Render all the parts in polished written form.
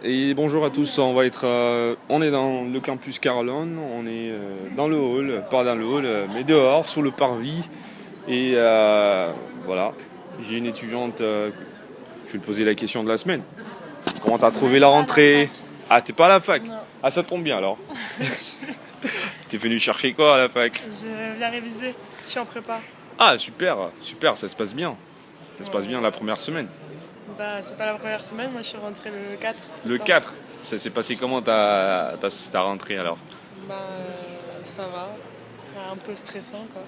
Et bonjour à tous, on est dans le campus Carlon, on est dans le hall, pas dans le hall, mais dehors, sous le parvis. Et voilà, j'ai une étudiante, je vais lui poser la question de la semaine. Comment t'as trouvé la rentrée? Ah, t'es pas à la fac? Non. Ah, ça tombe bien alors. T'es venu chercher quoi à la fac? Je viens réviser, je suis en prépa. Ah, super, super, ça se passe bien. Ça se passe bien la première semaine. Bah, c'est pas la première semaine, moi je suis rentrée le 4. Le septembre. 4, ça s'est passé comment ta rentrée alors? Bah, ça va. Un peu stressant quoi.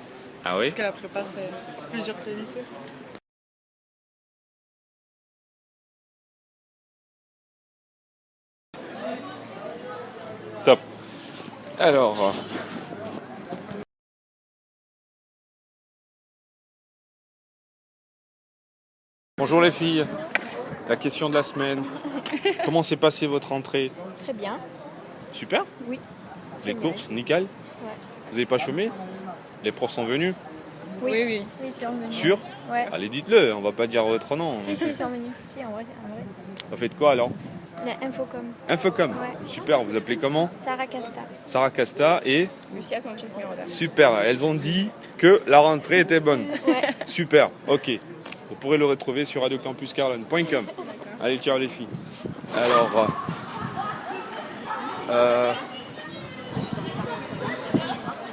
Ah oui? Parce que la prépa c'est plus dur que le lycée. Top. Alors, bonjour les filles. La question de la semaine. Comment s'est passée votre rentrée? Très bien. Super. Oui. Les courses, nickel. Ouais. Vous n'avez pas chômé? Les profs sont venus? Oui, ils sont venus. Sûr? Ouais. Allez, dites-le, on va pas dire votre nom. Si, ils sont venus. Si, en vrai. Vous faites quoi alors? La Infocom. Infocom. Ouais. Super, vous appelez comment? Sarah Casta. Sarah Casta et Lucia Sanchez-Miroda. super, elles ont dit que la rentrée était bonne. Ouais. Super, ok. Vous pourrez le retrouver sur radiocampuscarlon.com. Allez, ciao les filles. Alors,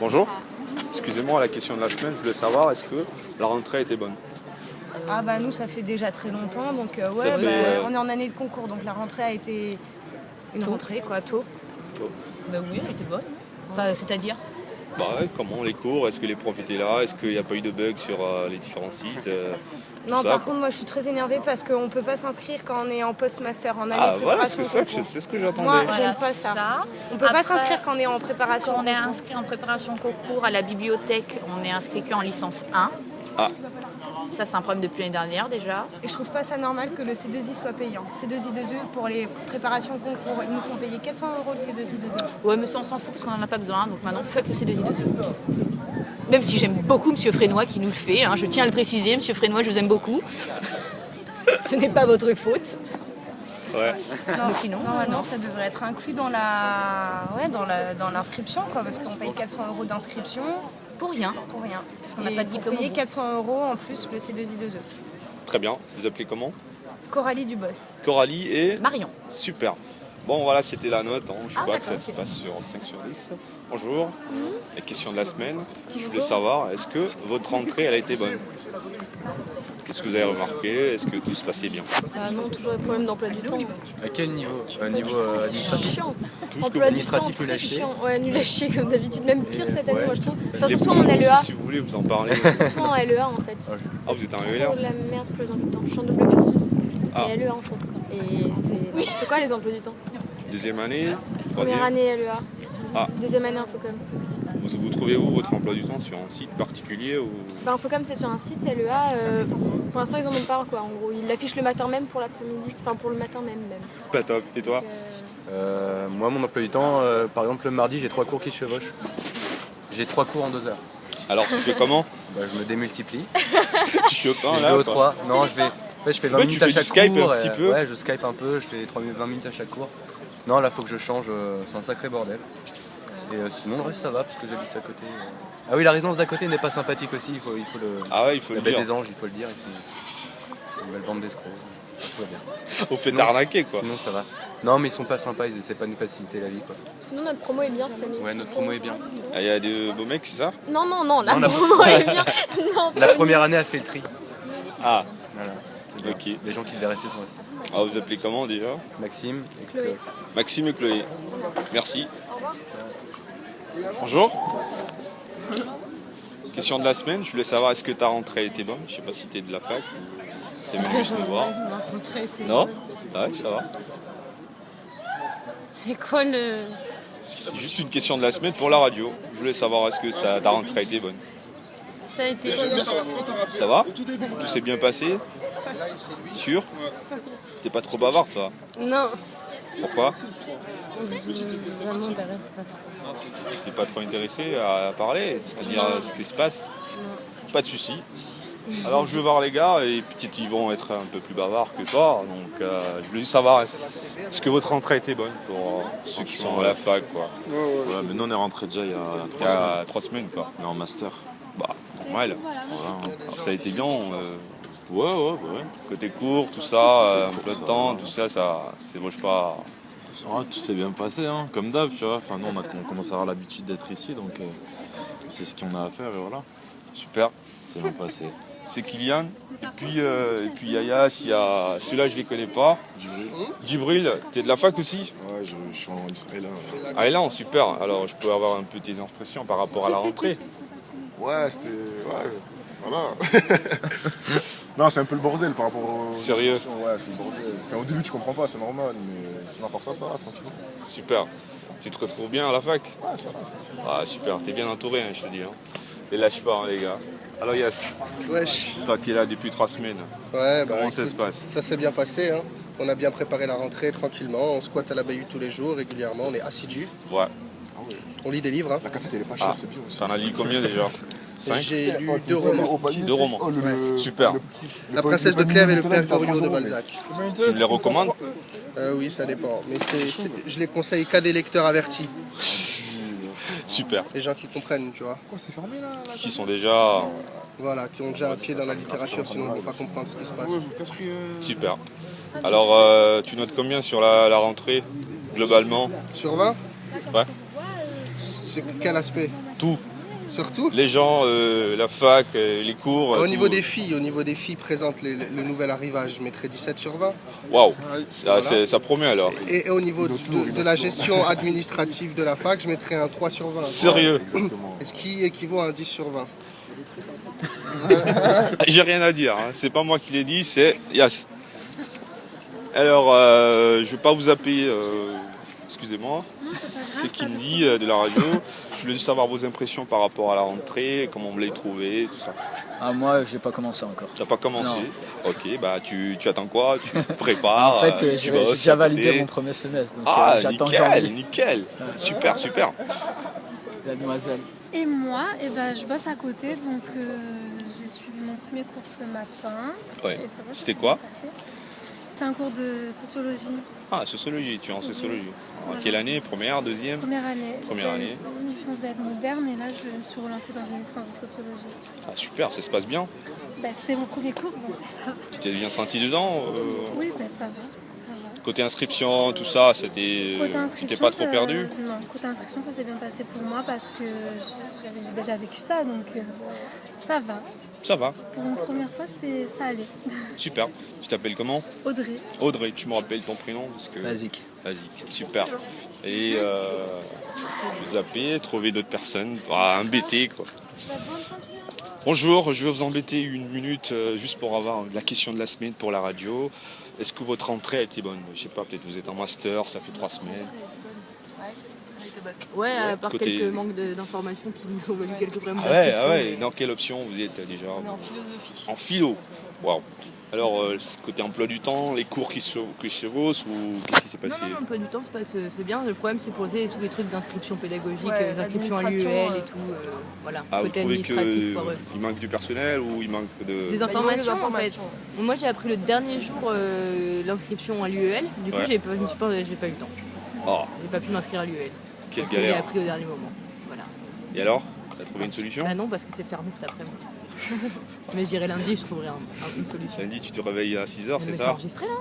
bonjour. Excusez-moi, la question de la semaine, je voulais savoir, est-ce que la rentrée était bonne? Ah bah nous ça fait déjà très longtemps donc on est en année de concours donc la rentrée a été une rentrée quoi tôt. Bah oui, elle était bonne. Enfin, c'est-à-dire Bah ouais, comment les cours? Est-ce que les profs étaient là? Est-ce qu'il n'y a pas eu de bugs sur les différents sites? Non ça, par quoi. contre moi je suis très énervée parce qu'on peut pas s'inscrire quand on est en post-master en année Ah de voilà, c'est préparation ça, concours. c'est ce que j'attendais. Moi Voilà, j'aime pas ça. On peut Après, pas s'inscrire quand on est en préparation quand on est concours. inscrit en préparation concours à la bibliothèque, on est inscrit qu'en licence 1. Ah. Ça, c'est un problème depuis l'année dernière déjà. Et je trouve pas ça normal que le C2I soit payant. C2I2E pour les préparations concours, ils nous font payer 400 € le C2I2E. Ouais, mais ça, on s'en fout parce qu'on n'en a pas besoin. Donc maintenant, fuck le C2I2E. Même si j'aime beaucoup Monsieur Frénois qui nous le fait. Hein, je tiens à le préciser, Monsieur Frénois, je vous aime beaucoup. Ce n'est pas votre faute. Ouais. Non, Mais sinon, normalement ça devrait être inclus dans dans l'inscription quoi parce qu'on paye 400 € d'inscription Pour rien. pour rien. Parce qu'on n'a pas de pour diplôme au payer bout. 400 € en plus le C2I2E. Très bien. Vous appelez comment? Coralie Dubos. Coralie et Marion. super. Bon voilà, c'était la note. Hein. Je Ah, vois que ça d'accord, se ok. passe sur 5 sur 10. Bonjour. La question de la semaine. Je voulais savoir, est-ce que votre rentrée, elle a été bonne? Qu'est-ce que vous avez remarqué? Est-ce que tout se passait bien? Non, toujours des problèmes d'emploi du temps. À quel niveau? Niveau C'est administratif? chiant. Tout ce que Emploi du temps administratif très nul à chier. chiant. Ouais, nul à chier comme d'habitude. Même pire cette année, ouais. moi je trouve. Enfin, Les surtout profs en aussi, LEA. si vous voulez, vous en parlez. Surtout en LEA en fait. Ah, vous êtes en Trop ELR? de la merde pour les emplois du temps. Je suis en double cursus. Ah. Et LEA entre autres. Et c'est n'importe quoi les emplois du temps. Deuxième année? Première Troisième? année LEA. Ah. Deuxième année Infocom. Vous trouvez où votre emploi du temps? Sur un site particulier ou... Bah, Infocom c'est sur un site, LEA. Pour l'instant ils en ont pas quoi. En gros, ils l'affichent le matin même pour l'après-midi. Enfin pour le matin même. Pas top. Et toi? Moi, mon emploi du temps, par exemple, le mardi, j'ai 3 cours qui se chevauchent. J'ai 3 cours en 2 heures. Alors, tu fais comment? Bah, je me démultiplie. Tu chopes un Je là vais ou aux pas? 3. Non, je fais 20 Ouais, tu minutes fais à du chaque Skype cours. un petit peu. Ouais, je Skype un peu, je fais 20 minutes à chaque cours. Non, là, faut que je change, c'est un sacré bordel. Et sinon, le reste, ça va, parce que j'habite à côté. Ah oui, la résidence d'à côté n'est pas sympathique aussi, il faut le... Ah ouais, il faut La le baie dire. des anges, il faut le dire, ils sont une belle bande d'escrocs. Tout va bien. On fait Sinon- arnaquer quoi. Sinon, ça va. Non, mais ils sont pas sympas, ils essaient pas de nous faciliter la vie, quoi. Sinon notre promo est bien cette année. Ouais, notre promo est bien. Ah, il y a des beaux mecs, c'est ça? Non, la Non, la- promo est bien. Non, La pas première année a fait le tri. Ah, Voilà. C'est bien. ok. Les gens qui devaient rester sont restés. Ah, vous appelez comment déjà? Maxime et Chloé. Maxime et Chloé. Merci. Bonjour. Question de la semaine, je voulais savoir est-ce que ta rentrée était bonne? Je sais pas si t'es de la fac ou t'es venu juste me voir. Non? Ouais, ça va. C'est quoi le... C'est juste une question de la semaine pour la radio. Je voulais savoir est-ce que ta rentrée a été bonne? Ça a été... Ça va? Tout s'est bien passé? Sûr? T'es pas trop bavard toi? Non, Pourquoi? ça m'intéresse pas trop. T'es pas trop intéressé à parler, c'est-à-dire ce qui se passe? Pas de soucis. Alors je vais voir les gars et peut-être ils vont être un peu plus bavards que toi. Donc je voulais juste savoir est-ce que votre rentrée était bonne pour ceux qui sont à la fac quoi. Voilà, mais nous on est rentré déjà il y a Il 3 y semaines. a 3 semaines quoi. Mais en master. Bah normal. Voilà. Alors, ça a été bien. Ouais. Côté cours, tout ça, un cours, peu de ça temps, va. tout ça, c'est moche pas. Ah, tout s'est bien passé, hein, comme d'hab, tu vois. Enfin, nous on commence à avoir l'habitude d'être ici, donc c'est ce qu'on a à faire et voilà. Super. C'est bien passé. C'est Kylian. Et puis Yaya, s'il y a. Ceux-là je les connais pas. Djibril, t'es de la fac aussi? Ouais, je suis en Israël. Ah et là, super. Alors je peux avoir un peu tes impressions par rapport à la rentrée. Ouais, c'était. Ouais, voilà. Non, c'est un peu le bordel par rapport au. Sérieux? Ouais, c'est le bordel. Enfin, au début, tu comprends pas, c'est normal, mais sinon, à part ça va, tranquille. Super. Tu te retrouves bien à la fac? Ouais, ça va. Ah super, t'es bien entouré, hein, je te dis. Hein. Et lâche pas, hein, les gars. Alors Yass, Wesh. toi qui es là depuis 3 semaines, Ouais, comment ça se passe? Ça s'est bien passé. Hein. On a bien préparé la rentrée tranquillement. On squatte à la Bayou tous les jours, régulièrement. On est assidus. Ouais. On lit des livres. Hein. La cafette, elle est pas chère, c'est bien aussi. T'en as lu combien déjà? 5? J'ai lu 2 romans. 2 romans. Super. La princesse de Clèves et le père Goriot de Balzac. Tu me les recommandes? Oui, ça dépend. Mais je les conseille qu'à des lecteurs avertis. Super. Les gens qui comprennent, tu vois. Quoi, c'est fermé là, Qui sont déjà... Voilà, qui ont déjà un pied dans la littérature, sinon ils ne vont pas comprendre ce qui se passe. Super. Alors, tu notes combien sur la rentrée, globalement? Sur 20? Ouais. C'est quel aspect? Tout. Surtout? Les gens, la fac, les cours... Au tout. niveau des filles présente le nouvel arrivage, je mettrais 17 sur 20. Waouh, ça promet alors. Et au niveau de la gestion administrative de la fac, je mettrais un 3 sur 20. Sérieux? Exactement. Et ce qui équivaut à un 10 sur 20. J'ai rien à dire, hein. C'est pas moi qui l'ai dit, c'est Yass. Alors, je vais pas vous appeler, excusez-moi, c'est Kindy de la radio. Je voulais juste savoir vos impressions par rapport à la rentrée, comment vous l'avez trouvé, tout ça. Ah, moi, j'ai pas commencé encore. Tu n'as pas commencé? Non. Ok, bah tu attends quoi? Tu te prépares? En fait, tu j'ai bosses déjà à côté. validé mon premier semestre, donc Ah, j'attends nickel, janvier. nickel. Super, super. Mademoiselle. Et moi, je bosse à côté, donc j'ai suivi mon premier cours ce matin. Ouais. Et ça va, ça C'était s'est quoi? bien passé. C'était un cours de sociologie. Ah, sociologie, tu es en sociologie. Voilà. Quelle année? Première, deuxième? Première année. Première année. J'ai une licence d'aide moderne et là je me suis relancée dans une licence de sociologie. Ah, super, ça se passe bien. C'était mon premier cours, donc ça va. Tu t'es bien senti dedans? Oui, ça va. Ça va. Côté inscription, tout ça, c'était. Côté Tu inscription, t'es pas trop ça- perdu? Non, côté inscription, ça s'est bien passé pour moi parce que j'ai déjà vécu ça, donc ça va. Ça va, Pour une première fois, ça allait. super. Tu t'appelles comment? Audrey. Audrey, tu me rappelles ton prénom parce que... Vazik. Vazik, super. Et je vais zapper, trouver d'autres personnes, embêter quoi. Bonjour, je vais vous embêter une minute juste pour avoir la question de la semaine pour la radio. Est-ce que votre rentrée a été bonne? Je sais pas, peut-être vous êtes en master, ça fait 3 semaines. Ouais, à part Côté- quelques manques d'informations qui nous ont valu quelques problèmes. Ah ouais, dans quelle option vous êtes déjà? On est en philosophie. En philo. Waouh. Alors, côté emploi du temps, les cours qui se chevauchent ou qu'est-ce qui s'est passé? Non, pas du temps, c'est bien. Le problème, c'est poser tous les trucs d'inscription pédagogique, Ouais, les inscriptions à l'UEL l'administration, et tout. Voilà, Ah, vous côté trouvez administratif, foireux. qu'il manque du personnel ou il manque de... Des informations, en fait. Moi, j'ai appris le dernier jour l'inscription à l'UEL. Du coup, Ouais. j'ai pas eu le temps. Oh, J'ai pas pu m'inscrire à l'UEL. quelle Parce que j'ai galère. appris au dernier moment. Voilà. Et alors? T'as trouvé une solution? Bah non, parce que c'est fermé cet après-midi. Mais j'irai lundi, je trouverai une solution. Lundi, tu te réveilles à 6h, c'est Mais c'est ça? enregistré là?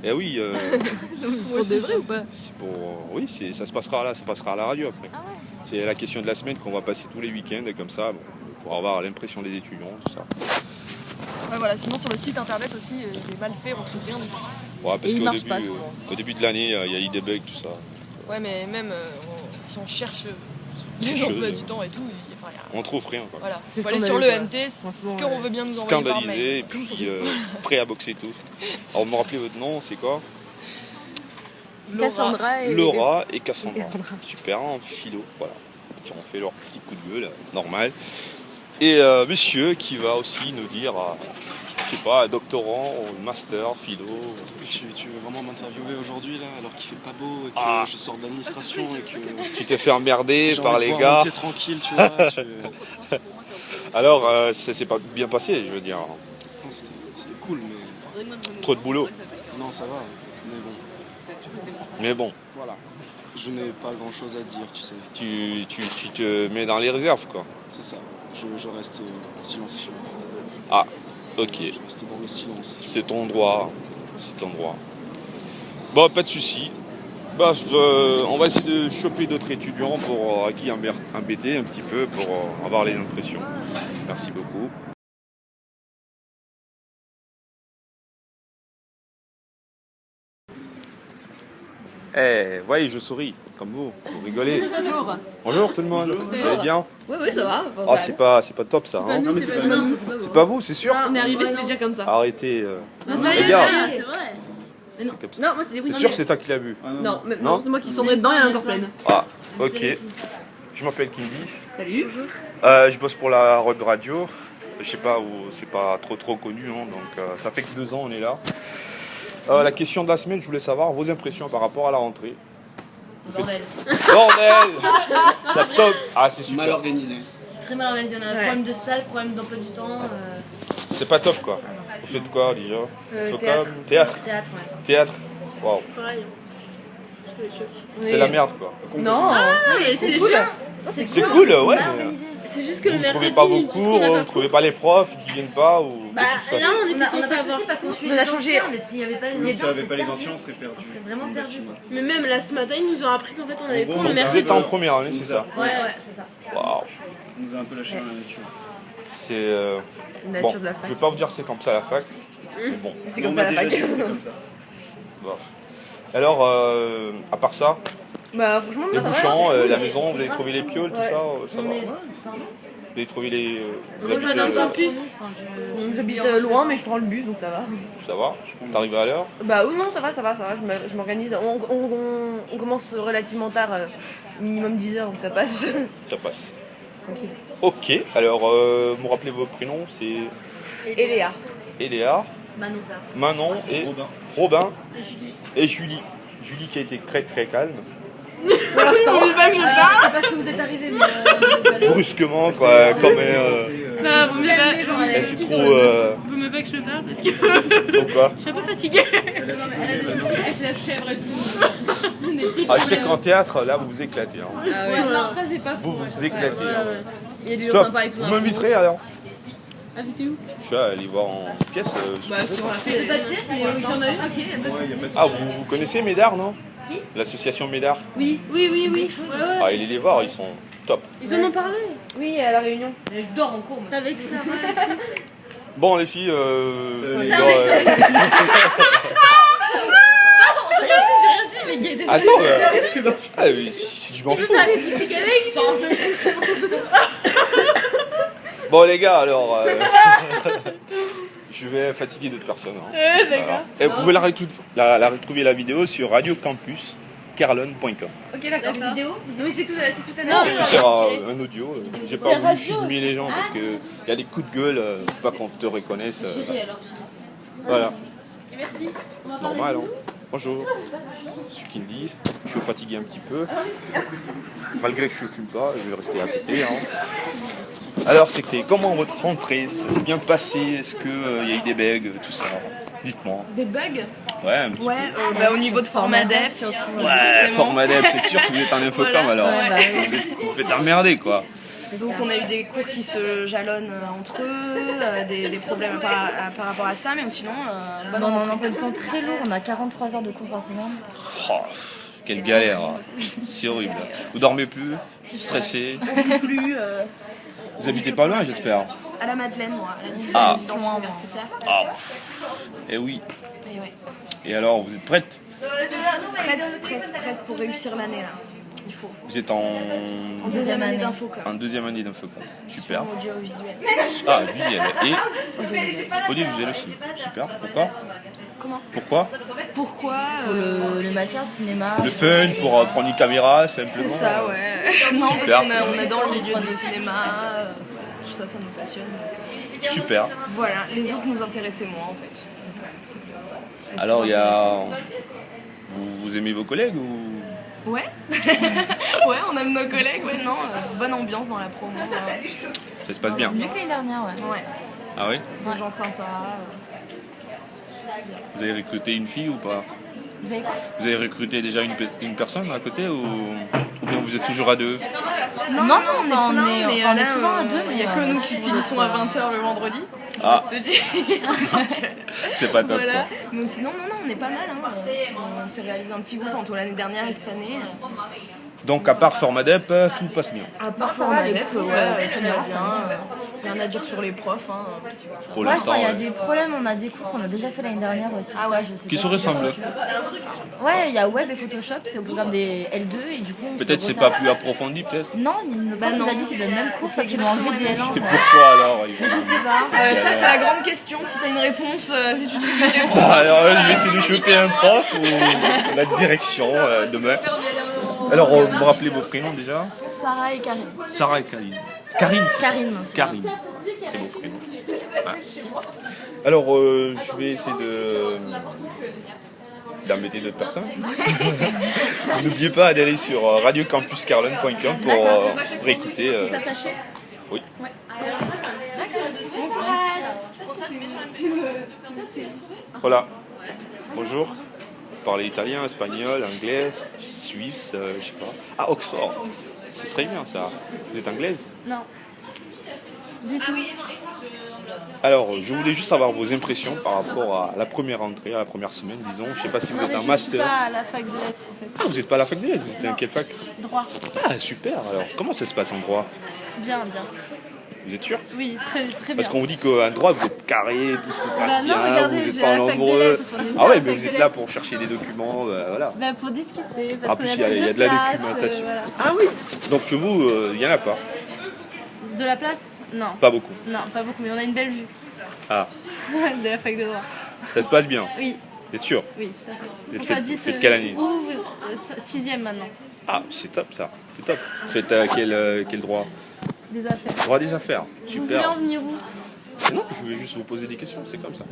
Eh oui, Pour de vrai ou pas? c'est pour... oui, ça se passera là, ça passera à la radio après. Ah ouais. C'est la question de la semaine qu'on va passer tous les week-ends, comme ça, pour avoir l'impression des étudiants, tout ça. Ouais, voilà. Sinon, sur le site internet aussi, il est mal fait, on trouve rien du tout. Ouais, parce Et il qu'au marche début, pas, souvent. au début de l'année, il y a eu des bugs, tout ça. Ouais, mais même si on cherche les Choses. emplois du temps et tout, il y a rien. On trouve rien, quoi. Voilà. C'est Faut aller sur scandaleux, le NT, ce qu'on veut bien nous envoyer par Scandalisé, et mail. puis prêt à boxer tous. Alors, vous me rappelez votre nom, c'est quoi? Cassandra et Laura et Cassandra. et Cassandra. Super, en philo, voilà. Qui ont fait leur petit coup de gueule, normal. Et monsieur qui va aussi nous dire sais pas, un doctorant, un master, philo. Tu veux vraiment m'interviewer aujourd'hui là, alors qu'il fait pas beau et que je sors de l'administration et que... Tu t'es fait emmerder par les gars. gars. T'es tranquille, tu vois. Alors, ça s'est pas bien passé, je veux dire. Non, c'était cool, mais... Trop de boulot. Non, ça va, mais bon. Mais bon. Voilà. Je n'ai pas grand chose à dire, tu sais. Tu te mets dans les réserves, quoi. C'est ça. Je reste silencieux. Ah, ok. Je reste dans le silence. C'est ton droit. C'est ton droit. Bon, pas de soucis. Bah, on va essayer de choper d'autres étudiants pour à qui embêter un petit peu pour avoir les impressions. Merci beaucoup. Eh, voyez, je souris, comme vous rigolez. Bonjour. Bonjour tout le monde, vous allez bien? Oui, ça va. Oh, c'est pas top ça. Hein. C'est pas vous, c'est sûr? On est arrivé, c'était déjà comme ça. Arrêtez. Non, ça y les est, gars. c'est vrai. C'est comme ça. Non, moi c'est des oui. C'est sûr que c'est toi qui l'as bu? Non, mais non, c'est moi qui sondrais dedans, il y en a encore pleine. Ah, ok. Je m'appelle Kindy. Salut. Je bosse pour la web radio. Je sais pas où, c'est pas trop connu, hein, donc ça fait que 2 ans on est là. La question de la semaine, je voulais savoir vos impressions par rapport à la rentrée. Bordel. Bordel. Ça top. Ah, c'est super. Mal organisé. C'est très mal organisé. On a un problème de salle, problème d'emploi du temps. C'est pas top quoi. Vous faites quoi déjà? Théâtre. Théâtre. Théâtre, ouais. Théâtre. Waouh. Pareil. C'est la merde quoi. Non, mais c'est cool. C'est cool, ouais. C'est juste que Vous le ne trouvez mercredi, pas vos puisqu'on cours, a vous pas ne trouvez pas les profs qui viennent pas ou... Bah là on était censé avoir parce qu'on suit On a changé. mais s'il n'y avait pas les anciens, on serait perdu. on serait vraiment perdu. Mais même là ce matin, ils nous ont appris qu'en fait on avait cours le Vous mercredi. êtes en première année, c'est ça? Ouais, c'est ça. Waouh. On nous a un peu lâché dans la nature. C'est... La Bon, nature de la fac. je vais pas vous dire c'est comme ça à la fac, mais bon. C'est comme ça la fac. Bon. Alors, à part ça, Bah franchement, les ça bouchons, va. la maison, vous avez trouvé les pioles, tout ça va? Vous avez trouvé les... Moi je vais dans le campus. J'habite loin, mais je prends le bus, donc ça va. Ça va? T'arrives à l'heure? Bah oui, non, ça va. Je m'organise. On commence relativement tard, minimum 10h, donc ça passe. Ça passe. C'est tranquille. Ok, alors, vous me rappelez vos prénoms, c'est... Et Léa. Eléa, Manon et Robin et Julie. Julie qui a été très calme. Pour l'instant. C'est parce que vous êtes arrivés, mais Brusquement, quoi, comme Non, vous me elle s'est trop... Vous me pas que je parle parce que Pourquoi? je suis un peu fatiguée. elle a des soucis avec la chèvre et tout. Ah, je sais qu'en théâtre, là, vous vous éclatez. Hein. Ah ouais. Non, ça c'est pas Vous faux. vous éclatez. Hein. Il y a des gens Top. sympas et tout. Vous m'inviterez alors? Invité où? Je suis allé voir en pièce. Bah si on l'a Il fait. pas de pièce, mais si on a une, ok, y a pas de soucis. Ah, vous connaissez Médard, non? Qui? L'association Médard. Oui. Oui. Ouais. Ah, allez les voir, ils sont top. Ils en ont parlé. Oui, à la réunion. Je dors en cours. moi. Avec ça. Bon, les filles, les gars, J'ai rien dit, les gars. Désolé. attends, ah, mais si je m'en fous. Allez, boutique avec. Genre, je Bon, les gars, alors, je vais fatiguer d'autres personnes. Hein. Voilà. Et vous pouvez la retrouver la vidéo sur radiocampuscarlon.com. Ok, d'accord. Vidéo. Oui, c'est tout à Non, l'heure. c'est un audio. J'ai pas voulu filmer les gens parce qu'il y a des coups de gueule, pas qu'on te reconnaisse. Voilà. Merci. Normal. Hein. Bonjour. Je suis Kindy. Je suis fatigué un petit peu. Malgré que je ne fume pas, je vais rester à côté. Hein. Alors, c'était comment votre rentrée? Ça s'est bien passé? Est-ce qu'il y a eu des bugs? Tout ça? Dites-moi. Des bugs? Ouais, un petit peu. Bah au niveau de format dev surtout. Ouais, format dev, c'est sûr que vous êtes un infocom alors. Ouais, bah oui. Vous faites emmerder quoi. Donc on a eu des cours qui se jalonnent entre eux, des problèmes par rapport à ça, mais sinon... Non, on a un emploi du temps très lourd, on a 43 heures de cours par semaine. Oh, quelle galère. C'est horrible. Vous dormez plus? Stressé? plus... Vous habitez pas loin, j'espère? À la Madeleine, moi, à Ah. la résidence universitaire. Ah, eh oui. Et alors, vous êtes prête? Prête pour réussir l'année, là. Il faut. Vous êtes en deuxième année d'infocom. En deuxième année d'infocom. Super. Audiovisuel. Ah, visuel. Et audiovisuel aussi. Super. Pourquoi? Comment? Pourquoi? Pourquoi Pour le matière cinéma. Le fun, pour prendre une caméra, simplement. C'est ça, ouais. Non, Super. parce qu'on est dans le milieu du cinéma. tout ça, ça nous passionne. Super. Voilà, les autres nous intéressaient moins en fait. C'est ça. Alors, il y a... Vous aimez vos collègues ou... Ouais. Ouais, on aime nos collègues, ouais, non. Bonne ambiance dans la promo. Ça se passe bien? Mieux que l'année dernière, ouais. Ah oui? Des gens sympas. Vous avez recruté une fille ou pas? Vous avez quoi? Vous avez recruté déjà une personne à côté ou bien vous êtes toujours à deux? Non, on est souvent à deux, mais il n'y a que nous qui finissons à 20h le vendredi. Ah, Je te dis. c'est pas top. Voilà. Quoi. Mais sinon, non, on est pas mal. Hein. On s'est réalisé un petit groupe entre l'année dernière et cette année. Donc à part Formadep, tout passe bien. À part ça va, les Formadep, cours, très bien. Rien à dire sur les profs. Hein. Pour Ouais, l'instant, il y a des problèmes, on a des cours qu'on a déjà fait l'année dernière aussi. Ah ouais. Ça, je sais qui pas se si ressemblent. Ouais, il y a Web et Photoshop, c'est au programme des L2 et du coup on Peut-être se c'est retarde. pas plus approfondi peut-être. Non, le prof nous a dit c'est le même cours, sauf qu'ils l'ont enlevé des L1. Et pourquoi alors Mais je sais pas. Ça, c'est la grande question. Si t'as une réponse, si tu trouves une réponse. Alors je vais essayer de choper un prof ou la direction demain. Alors vous me rappelez vos prénoms déjà? Sarah et Karine. Sarah et Karine. Karine. Karine. Karine. C'est beau prénom. Ah. Alors je vais essayer d'embêter d'autres personnes. N'oubliez pas d'aller sur radiocampuscarlon.com pour réécouter. Oui. Voilà. Bonjour. Vous parlez italien, espagnol, anglais, suisse, je sais pas. Ah, Oxford. C'est très bien ça. Vous êtes anglaise? Non. Dites-nous. Alors, je voulais juste avoir vos impressions par rapport à la première entrée, à la première semaine, disons. Je sais pas si vous êtes en master. Je suis pas à la fac de lettres en fait. Ah, vous n'êtes pas à la fac de lettres, vous êtes dans quelle fac? Droit. Ah, super. Alors, comment ça se passe en droit? Bien. Vous êtes sûr? Oui, très bien. Parce qu'on vous dit qu'en droit, vous êtes carré, tout se passe Bah non, bien, regardez, vous je n'êtes vais pas à la fac de nombreux. lettres, on est Ah pas à ouais, la mais fac vous de êtes là lettres. pour chercher des documents, voilà. Bah pour discuter, En parce plus, qu'on il y a plus de la place, documentation. voilà. Ah oui. Donc chez vous, il n'y en a pas? De la place? Non. Pas beaucoup. Non, pas beaucoup, mais on a une belle vue Ah, de la fac de droit. ça se passe bien? Oui, Vous êtes sûr? oui, ça va. Vous êtes Pourquoi fait- dites, faites quelle année? 6e maintenant. Ah, c'est top ça, c'est top. Vous faites quel droit? Des affaires. Droit des affaires, Vous voulez en super. venir où? Non, je voulais juste vous poser des questions, c'est comme ça.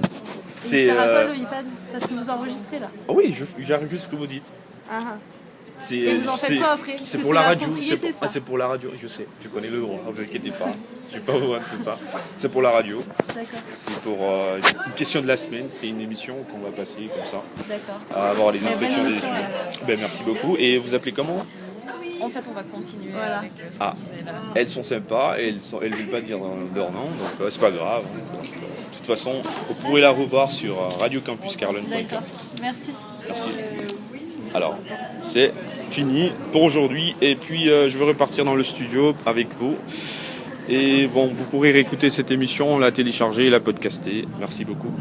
C'est sert à quoi le iPad? Parce que vous enregistrez là. Ah oui, j'arrive juste ce que vous dites. Ah. C'est, Et vous en faites quoi après? Parce C'est que pour c'est la la radio. propriété, ça. C'est pour la radio, je sais, je connais le droit, ne vous inquiétez pas. Je vais pas vous vendre tout ça. C'est pour la radio. D'accord. C'est pour une question de la semaine. C'est une émission qu'on va passer comme ça. D'accord. À avoir les bonne impressions des émission, étudiants. Ben, merci beaucoup. Et vous appelez comment? En fait, on va continuer Voilà. avec ce Ah, qu'on disait là. elles sont sympas et elles ne veulent pas dire leur nom, donc c'est pas grave. Donc, de toute façon, vous pourrez la revoir sur radiocampuscarlon.com. D'accord. Merci. Merci. Alors, c'est fini pour aujourd'hui. Et puis, je vais repartir dans le studio avec vous. Et bon, vous pourrez réécouter cette émission, la télécharger et la podcaster. Merci beaucoup.